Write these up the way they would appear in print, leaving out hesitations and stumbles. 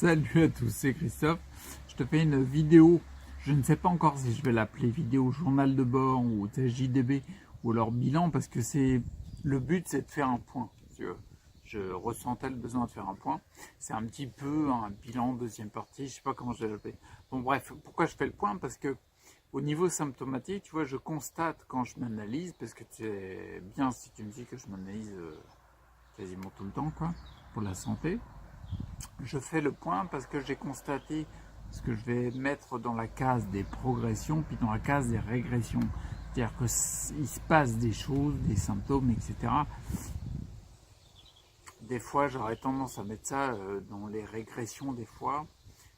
Salut à tous, c'est Christophe. Je te fais une vidéo. Je ne sais pas encore si je vais l'appeler vidéo journal de bord ou JDB ou alors bilan parce que le but c'est de faire un point. Je ressentais le besoin de faire un point. C'est un petit peu un bilan deuxième partie. Je sais pas comment je vais l'appeler. Bon bref, pourquoi je fais le point? Parce que au niveau symptomatique, tu vois, je constate quand je m'analyse, parce que tu es bien si tu me dis que je m'analyse quasiment tout le temps, quoi, pour la santé. Je fais le point parce que j'ai constaté ce que je vais mettre dans la case des progressions, puis dans la case des régressions. C'est-à-dire qu'il se passe des choses, des symptômes, etc. Des fois, j'aurais tendance à mettre ça dans les régressions des fois,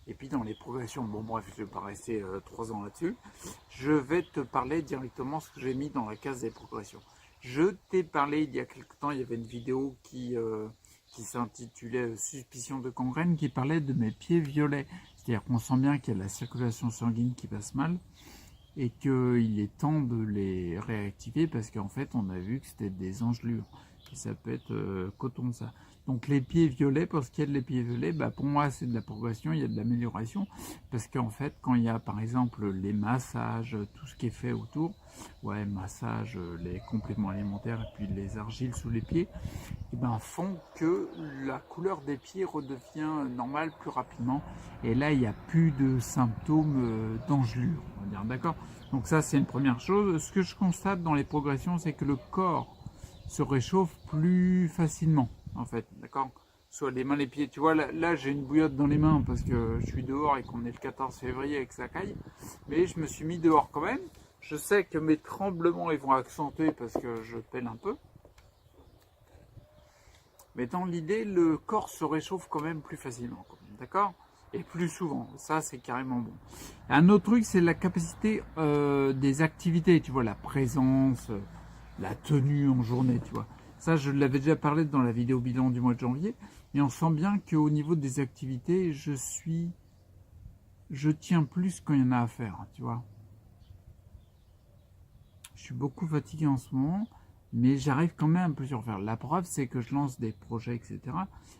et puis dans les progressions. Bon bref, je ne vais pas rester 3 ans là-dessus. Je vais te parler directement ce que j'ai mis dans la case des progressions. Je t'ai parlé il y a quelque temps, il y avait une vidéo qui s'intitulait Suspicion de gangrène, qui parlait de mes pieds violets. C'est-à-dire qu'on sent bien qu'il y a la circulation sanguine qui passe mal et qu'il est temps de les réactiver parce qu'en fait on a vu que c'était des engelures. Et ça peut être coton ça. Donc les pieds violets, pour ce qui est de les pieds violets, bah pour moi c'est de la progression, il y a de l'amélioration. Parce qu'en fait quand il y a par exemple les massages, tout ce qui est fait autour, ouais massage, les compléments alimentaires et puis les argiles sous les pieds, et ben font que la couleur des pieds redevient normale plus rapidement. Et là il n'y a plus de symptômes d'engelure, on va dire, d'accord? Donc ça c'est une première chose. Ce que je constate dans les progressions, c'est que le corps se réchauffe plus facilement, en fait, d'accord? Soit les mains, les pieds. Tu vois, là j'ai une bouillotte dans les mains parce que je suis dehors et qu'on est le 14 février avec sa caille. Mais je me suis mis dehors quand même. Je sais que mes tremblements ils vont accentuer parce que je peine un peu. Mais dans l'idée, le corps se réchauffe quand même plus facilement, d'accord? Et plus souvent. Ça, c'est carrément bon. Un autre truc, c'est la capacité des activités. Tu vois, la présence, la tenue en journée, tu vois. Ça, je l'avais déjà parlé dans la vidéo bilan du mois de janvier. Mais on sent bien qu'au niveau des activités, je tiens plus quand il y en a à faire, tu vois. Je suis beaucoup fatigué en ce moment, mais j'arrive quand même un peu sur faire. La preuve, c'est que je lance des projets, etc.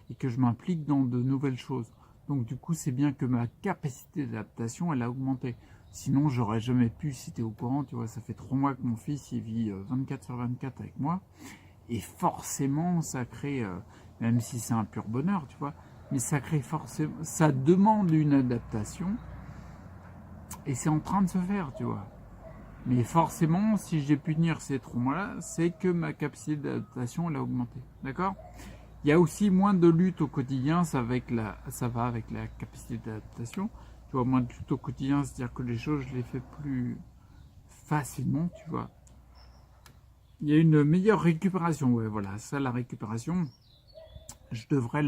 et que je m'implique dans de nouvelles choses. Donc du coup, c'est bien que ma capacité d'adaptation, elle a augmenté. Sinon, j'aurais jamais pu, si tu es au courant, tu vois, ça fait 3 mois que mon fils, il vit 24/24 avec moi. Et forcément, ça crée, même si c'est un pur bonheur, tu vois, mais ça crée forcément, ça demande une adaptation. Et c'est en train de se faire, tu vois. Mais forcément, si j'ai pu tenir ces 3 mois-là, c'est que ma capacité d'adaptation elle a augmenté. D'accord? Il y a aussi moins de lutte au quotidien, ça va avec la capacité d'adaptation. Tu vois, moins de lutte au quotidien, c'est-à-dire que les choses, je les fais plus facilement, tu vois. Il y a une meilleure récupération, ouais, voilà, ça, la récupération, je devrais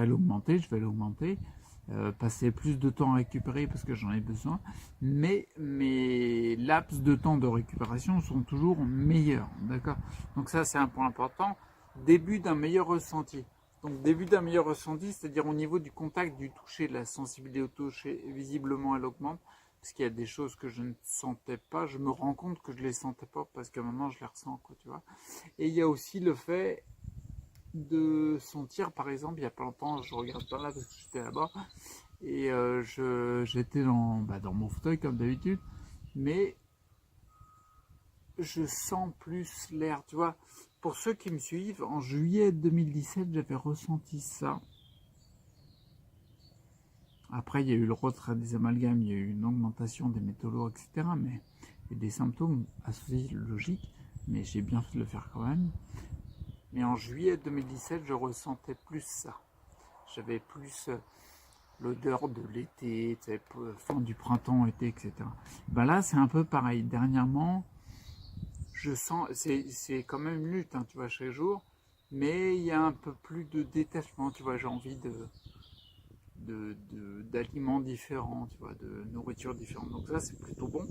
l'augmenter, je vais l'augmenter. Passer plus de temps à récupérer parce que j'en ai besoin, mais mes laps de temps de récupération sont toujours meilleurs, d'accord? Donc ça c'est un point important. Début d'un meilleur ressenti. Donc début d'un meilleur ressenti, c'est-à-dire au niveau du contact, du toucher, de la sensibilité au toucher, visiblement elle augmente, parce qu'il y a des choses que je ne sentais pas, je me rends compte que je les sentais pas parce que maintenant je les ressens, quoi, tu vois. Et il y a aussi le fait de sentir, par exemple, il y a pas longtemps, je regarde par là parce que j'étais là-bas, et j'étais dans mon fauteuil comme d'habitude, mais je sens plus l'air, tu vois. Pour ceux qui me suivent, en juillet 2017, j'avais ressenti ça. Après, il y a eu le retrait des amalgames, il y a eu une augmentation des métaux lourds, etc. Mais il y a des symptômes associés logiques, mais j'ai bien fait de le faire quand même. Mais en juillet 2017, je ressentais plus ça. J'avais plus l'odeur de l'été, fin du printemps, été, etc. Ben là, c'est un peu pareil. Dernièrement, je sens, c'est quand même une lutte, hein, tu vois, chaque jour, mais il y a un peu plus de détachement, tu vois, j'ai envie d'aliments différents, tu vois, de nourriture différente. Donc ça, c'est plutôt bon.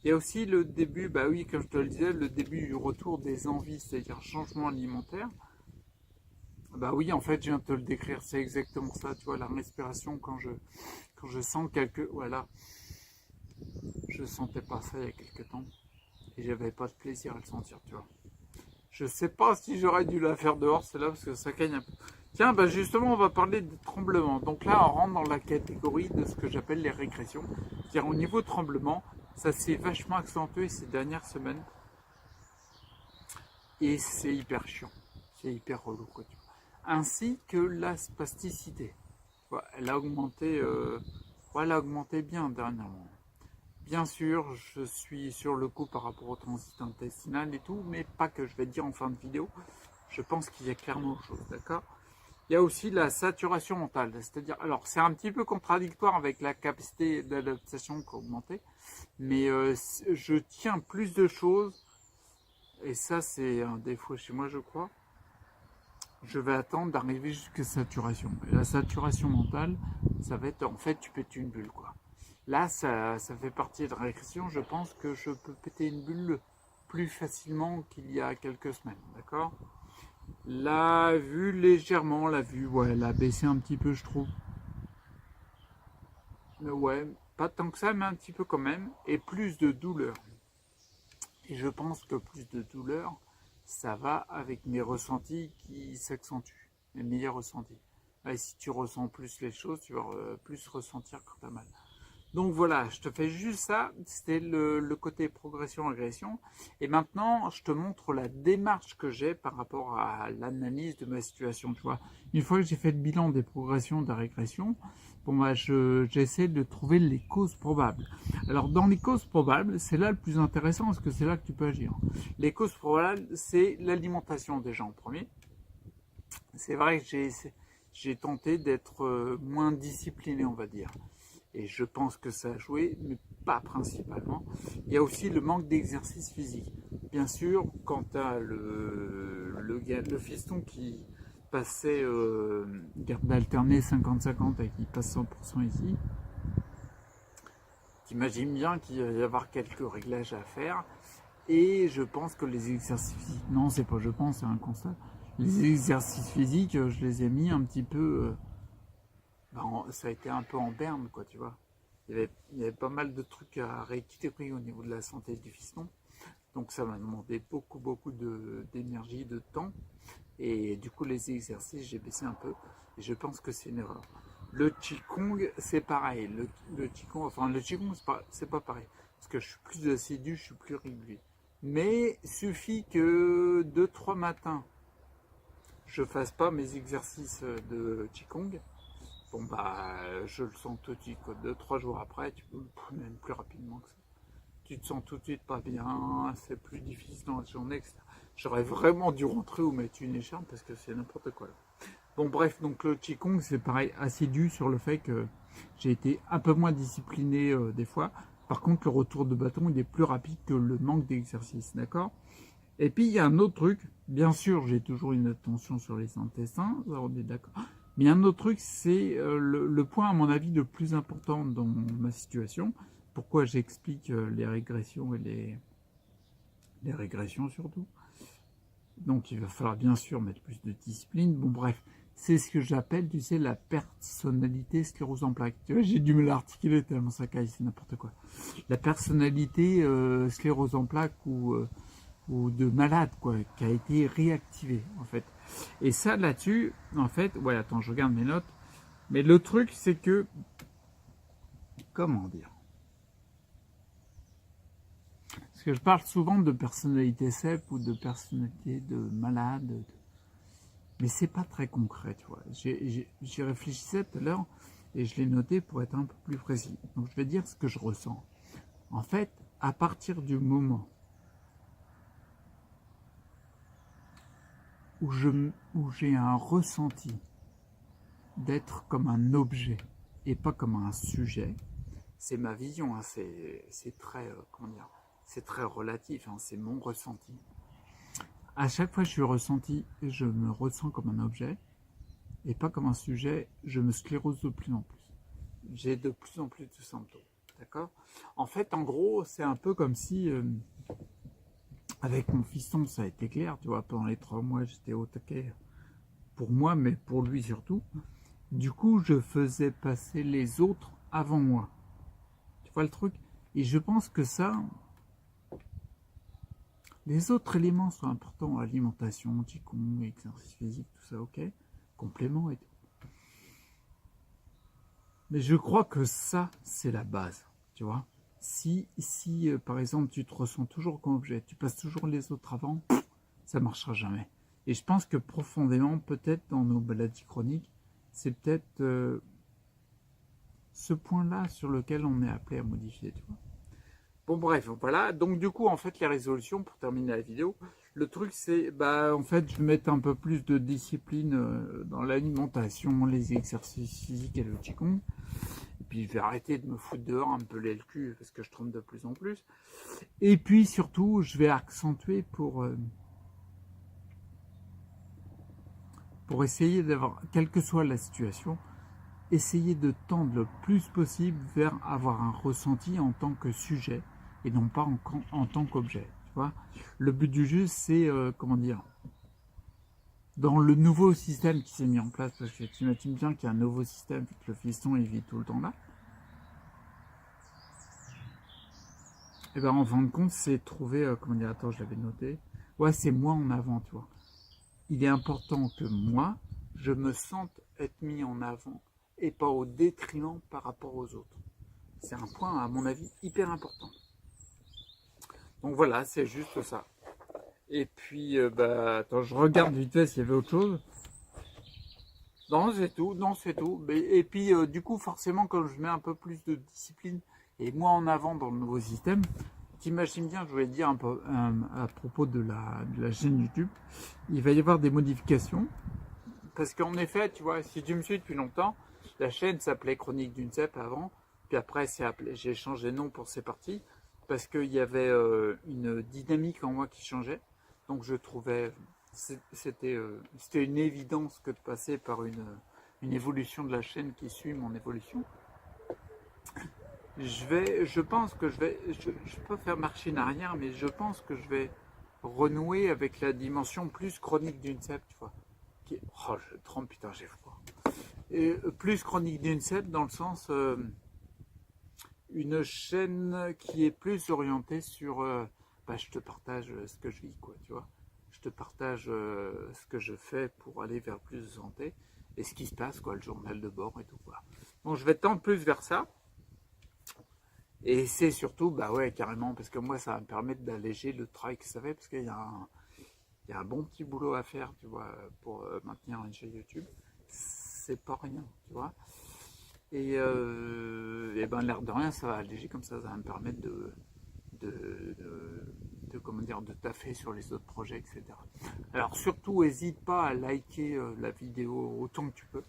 Il y a aussi le début, bah oui, comme je te le disais, le début du retour des envies, c'est-à-dire changement alimentaire. Bah oui, en fait, je viens de te le décrire, c'est exactement ça, tu vois, la respiration quand je sens voilà, je sentais pas ça il y a quelques temps et j'avais pas de plaisir à le sentir, tu vois. Je sais pas si j'aurais dû la faire dehors, celle-là, parce que ça caille un peu. Tiens, bah justement, on va parler de tremblement. Donc là, on rentre dans la catégorie de ce que j'appelle les régressions. C'est-à-dire au niveau tremblement, ça s'est vachement accentué ces dernières semaines et c'est hyper chiant. C'est hyper relou, quoi, tu vois. Ainsi que la spasticité. Ouais, elle a augmenté bien dernièrement. Bien sûr, je suis sur le coup par rapport au transit intestinal et tout, mais pas que je vais te dire en fin de vidéo. Je pense qu'il y a clairement autre chose, d'accord? Il y a aussi la saturation mentale, c'est-à-dire, alors c'est un petit peu contradictoire avec la capacité d'adaptation qui a augmenté, mais je tiens plus de choses, et ça c'est un défaut chez moi je crois, je vais attendre d'arriver jusqu'à saturation. Et la saturation mentale, ça va être, en fait, tu pètes une bulle, quoi. Là, ça fait partie de la régression. Je pense que je peux péter une bulle plus facilement qu'il y a quelques semaines, d'accord? La vue légèrement, la vue, ouais, elle a baissé un petit peu, je trouve. Mais ouais, pas tant que ça, mais un petit peu quand même. Et plus de douleur. Et je pense que plus de douleur, ça va avec mes ressentis qui s'accentuent, mes meilleurs ressentis. Et si tu ressens plus les choses, tu vas plus ressentir quand tu as mal. Donc voilà, je te fais juste ça, c'était le côté progression-régression. Et maintenant, je te montre la démarche que j'ai par rapport à l'analyse de ma situation. Tu vois, une fois que j'ai fait le bilan des progressions, de la régression, bon bah, j'essaie de trouver les causes probables. Alors dans les causes probables, c'est là le plus intéressant parce que c'est là que tu peux agir. Les causes probables, c'est l'alimentation déjà en premier. C'est vrai que j'ai tenté d'être moins discipliné, on va dire. Et je pense que ça a joué, mais pas principalement. Il y a aussi le manque d'exercice physique. Bien sûr, quand tu as le fiston qui passait garde alternée 50-50 et qui passe 100% ici, t'imagines bien qu'il va y avoir quelques réglages à faire. Et je pense que les exercices physiques, non, c'est pas je pense, c'est un constat. Les exercices physiques, je les ai mis un petit peu. Ça a été un peu en berne, quoi, tu vois. Il y avait pas mal de trucs à rééquilibrer au niveau de la santé du fiston. Donc ça m'a demandé beaucoup d'énergie, de temps. Et du coup, les exercices, j'ai baissé un peu. Et je pense que c'est une erreur. Le Qigong, c'est pareil. Le Qigong, c'est pas pareil. Parce que je suis plus assidu, je suis plus régulier. Mais suffit que 2-3 matins, je fasse pas mes exercices de Qigong. Bon bah je le sens tout de suite, quoi. 2-3 jours après, même plus rapidement que ça. Tu te sens tout de suite pas bien, c'est plus difficile dans la journée, etc. J'aurais vraiment dû rentrer ou mettre une écharpe parce que c'est n'importe quoi là. Bon bref, donc le Qigong c'est pareil, assidu sur le fait que j'ai été un peu moins discipliné des fois. Par contre le retour de bâton il est plus rapide que le manque d'exercice, d'accord? Et puis il y a un autre truc, bien sûr j'ai toujours une attention sur les intestins, on est d'accord. Mais il y a un autre truc, c'est le point à mon avis le plus important dans ma situation. Pourquoi j'explique les régressions et les régressions surtout. Donc il va falloir bien sûr mettre plus de discipline. Bon bref, c'est ce que j'appelle, tu sais, la personnalité sclérose en plaques. Tu vois, j'ai dû me l'articuler tellement ça caille, c'est n'importe quoi. La personnalité sclérose en plaques ou de malade, quoi, qui a été réactivée, en fait. Et ça, là-dessus, en fait, ouais, attends, je regarde mes notes. Mais le truc, c'est que, comment dire? Parce que je parle souvent de personnalité CEP ou de personnalité de malade, mais c'est pas très concret, tu vois. J'y réfléchissais tout à l'heure et je l'ai noté pour être un peu plus précis. Donc je vais dire ce que je ressens. En fait, à partir du moment où j'ai un ressenti d'être comme un objet et pas comme un sujet, c'est ma vision, hein, c'est très, comment dire, c'est très relatif, hein, c'est mon ressenti. À chaque fois que je suis ressenti, je me ressens comme un objet et pas comme un sujet, je me sclérose de plus en plus. J'ai de plus en plus de symptômes, d'accord? En fait, en gros, c'est un peu comme si, avec mon fiston, ça a été clair, tu vois, pendant les 3 mois, j'étais au taquet pour moi, mais pour lui surtout. Du coup, je faisais passer les autres avant moi. Tu vois le truc? Et je pense que ça, les autres éléments sont importants, alimentation, qigong, exercice physique, tout ça, ok. complément et tout. Mais je crois que ça, c'est la base, tu vois. Si par exemple, tu te ressens toujours comme objet, tu passes toujours les autres avant, ça marchera jamais. Et je pense que profondément, peut-être dans nos maladies chroniques, c'est peut-être ce point-là sur lequel on est appelé à modifier, tu vois. Bon bref, voilà. Donc du coup, en fait, les résolutions, pour terminer la vidéo, le truc c'est, en fait, je vais mettre un peu plus de discipline dans l'alimentation, les exercices physiques et le qigong. Et puis je vais arrêter de me foutre dehors un peu le cul parce que je trempe de plus en plus. Et puis surtout, je vais accentuer pour essayer d'avoir, quelle que soit la situation, essayer de tendre le plus possible vers avoir un ressenti en tant que sujet et non pas en tant qu'objet. Tu vois, le but du jeu, c'est, comment dire, dans le nouveau système qui s'est mis en place, parce que tu imagines bien qu'il y a un nouveau système, que le fiston il vit tout le temps là, et en fin de compte, c'est trouver, comment dire, attends, je l'avais noté, ouais, c'est moi en avant, tu vois. Il est important que moi, je me sente être mis en avant et pas au détriment par rapport aux autres. C'est un point, à mon avis, hyper important. Donc voilà, c'est juste ça. Et puis, attends, je regarde vite fait s'il y avait autre chose. Non, c'est tout, non, c'est tout. Et puis, du coup, forcément, quand je mets un peu plus de discipline et moi en avant dans le nouveau système, t'imagines bien, je voulais dire un peu à propos de la chaîne YouTube, il va y avoir des modifications. Parce qu'en effet, tu vois, si tu me suis depuis longtemps, la chaîne s'appelait Chronique d'une cèpe avant, puis après j'ai changé de nom pour ces parties, parce qu'il y avait une dynamique en moi qui changeait. Donc je trouvais, c'était une évidence que de passer par une évolution de la chaîne qui suit mon évolution. Je pense que je vais pas faire marche en arrière, mais je pense que je vais renouer avec la dimension plus chronique d'une cèpe, tu vois. Oh, je trempe, putain, j'ai froid. Et plus chronique d'une cèpe dans le sens une chaîne qui est plus orientée sur je te partage ce que je vis, quoi, tu vois. Je te partage ce que je fais pour aller vers plus de santé et ce qui se passe, quoi, le journal de bord et tout, quoi. Donc je vais tendre plus vers ça. Et c'est surtout, ouais, carrément, parce que moi, ça va me permettre d'alléger le travail que ça fait, parce qu'il y a un bon petit boulot à faire, tu vois, pour maintenir une chaîne YouTube. C'est pas rien, tu vois. Et l'air de rien, ça va alléger comme ça va me permettre comment dire, de taffer sur les autres projets, etc. Alors surtout, n'hésite pas à liker la vidéo autant que tu peux,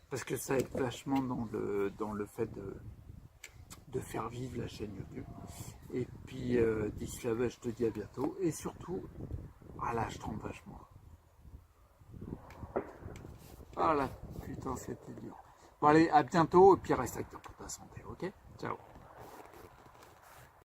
parce que ça aide vachement dans le fait de faire vivre la chaîne YouTube. Et puis d'ici là, je te dis à bientôt. Et surtout, là, je trempe vachement. Ah là, putain, c'était dur. Bon allez, à bientôt, et puis reste acteur pour ta santé, ok? Ciao.